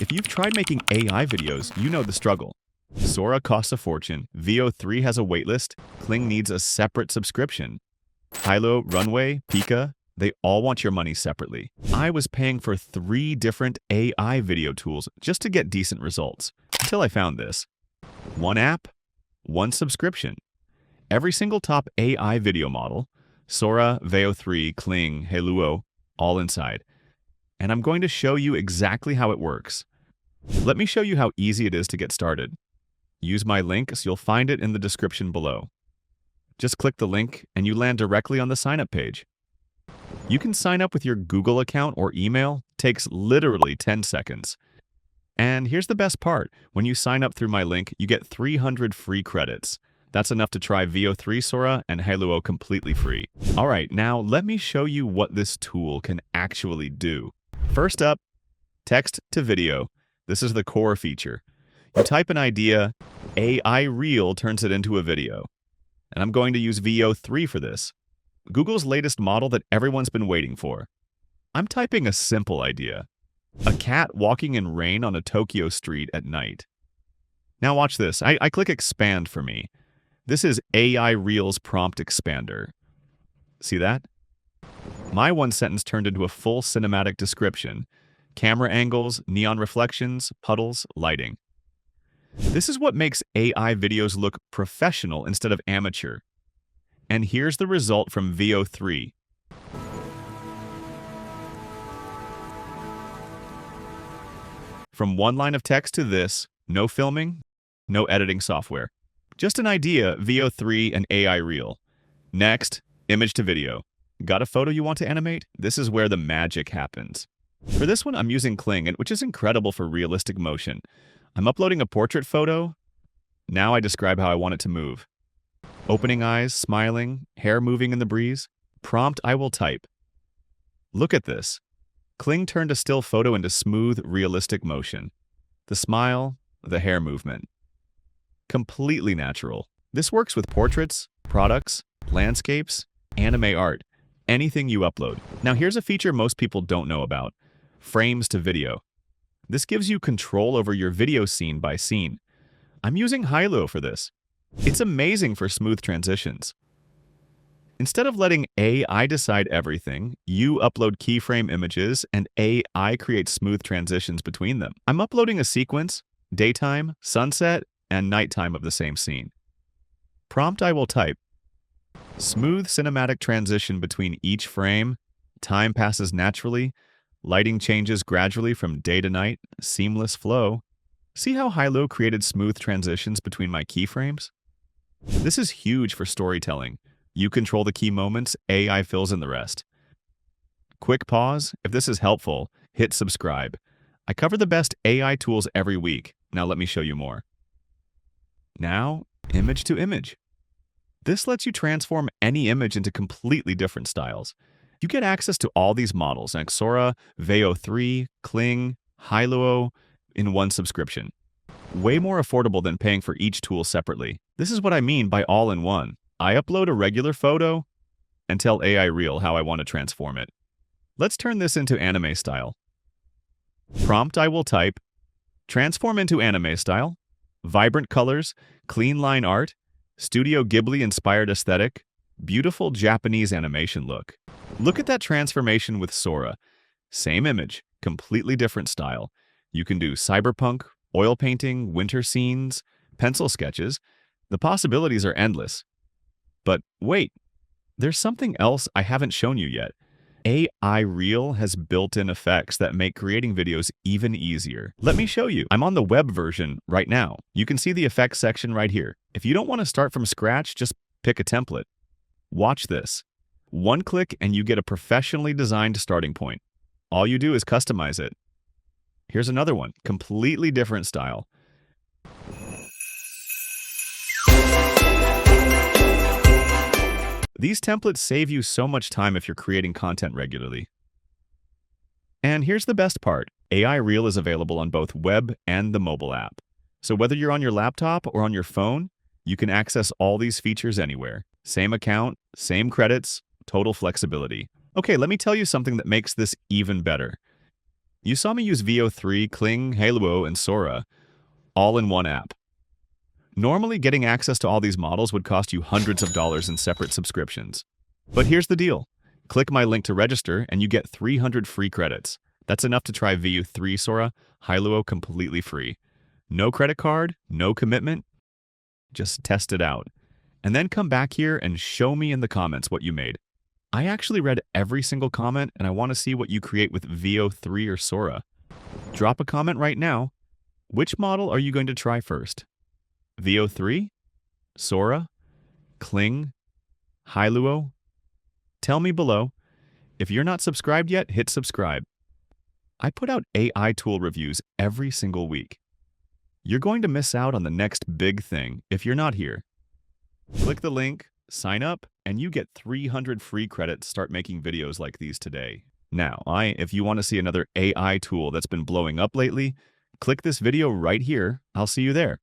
If you've tried making AI videos, you know the struggle. Sora costs a fortune, VO3 has a waitlist, Kling needs a separate subscription. Hailuo, Runway, Pika, they all want your money separately. I was paying for 3 different AI video tools just to get decent results, until I found this. One app, one subscription. Every single top AI video model, Sora, VO3, Kling, Hailuo, all inside. And I'm going to show you exactly how it works. Let me show you how easy it is to get started. Use my link so you'll find it in the description below. Just click the link and you land directly on the sign-up page. You can sign up with your Google account or email. It takes literally 10 seconds. And here's the best part. When you sign up through my link, you get 300 free credits. That's enough to try VO3 Sora and Hailuo completely free. Alright, now let me show you what this tool can actually do. First up, text to video. This is the core feature. You type an idea, AIReel turns it into a video. And I'm going to use VO3 for this. Google's latest model that everyone's been waiting for. I'm typing a simple idea. A cat walking in rain on a Tokyo street at night. Now watch this. I click expand for me. This is AIReel's prompt expander. See that? My one sentence turned into a full cinematic description. Camera angles, neon reflections, puddles, lighting. This is what makes AI videos look professional instead of amateur. And here's the result from VO3. From one line of text to this, no filming, no editing software. Just an idea, VO3 and AIReel. Next, image to video. Got a photo you want to animate? This is where the magic happens. For this one, I'm using Kling, which is incredible for realistic motion. I'm uploading a portrait photo. Now I describe how I want it to move. Opening eyes, smiling, hair moving in the breeze. Prompt I will type. Look at this. Kling turned a still photo into smooth, realistic motion. The smile, the hair movement. Completely natural. This works with portraits, products, landscapes, anime art, anything you upload. Now here's a feature most people don't know about. Frames to video. This gives you control over your video scene by scene. I'm using Hailuo for this. It's amazing for smooth transitions. Instead of letting AI decide everything, you upload keyframe images and AI creates smooth transitions between them. I'm uploading a sequence, daytime, sunset, and nighttime of the same scene. Prompt I will type. Smooth cinematic transition between each frame. Time passes naturally. Lighting changes gradually from day to night. Seamless flow. See how Hailuo created smooth transitions between my keyframes? This is huge for storytelling. You control the key moments, AI fills in the rest. Quick pause. If this is helpful, hit subscribe. I cover the best AI tools every week. Now let me show you more. Now, image to image. This lets you transform any image into completely different styles. You get access to all these models like Sora, VO3, Kling, Hailuo in one subscription. Way more affordable than paying for each tool separately. This is what I mean by all-in-one. I upload a regular photo and tell AIReel how I want to transform it. Let's turn this into anime style. Prompt I will type, transform into anime style, vibrant colors, clean line art, Studio Ghibli-inspired aesthetic, beautiful Japanese animation look. Look at that transformation with Sora. Same image, completely different style. You can do cyberpunk, oil painting, winter scenes, pencil sketches. The possibilities are endless. But wait, there's something else I haven't shown you yet. AIReel has built-in effects that make creating videos even easier. Let me show you. I'm on the web version right now. You can see the effects section right here. If you don't want to start from scratch, just pick a template. Watch this. One click and you get a professionally designed starting point. All you do is customize it. Here's another one, completely different style. These templates save you so much time if you're creating content regularly. And here's the best part. AIReel is available on both web and the mobile app. So whether you're on your laptop or on your phone, you can access all these features anywhere. Same account, same credits, total flexibility. Okay, let me tell you something that makes this even better. You saw me use VO3, Kling, Hailuo, and Sora, all in one app. Normally, getting access to all these models would cost you hundreds of dollars in separate subscriptions. But here's the deal. Click my link to register, and you get 300 free credits. That's enough to try VO3 Sora, Hailuo completely free. No credit card, no commitment. Just test it out. And then come back here and show me in the comments what you made. I actually read every single comment, and I want to see what you create with VO3 or Sora. Drop a comment right now. Which model are you going to try first? VO3? Sora? Kling? Hailuo? Tell me below. If you're not subscribed yet, hit subscribe. I put out AI tool reviews every single week. You're going to miss out on the next big thing if you're not here. Click the link, sign up, and you get 300 free credits to start making videos like these today. Now, if you want to see another AI tool that's been blowing up lately, click this video right here. I'll see you there.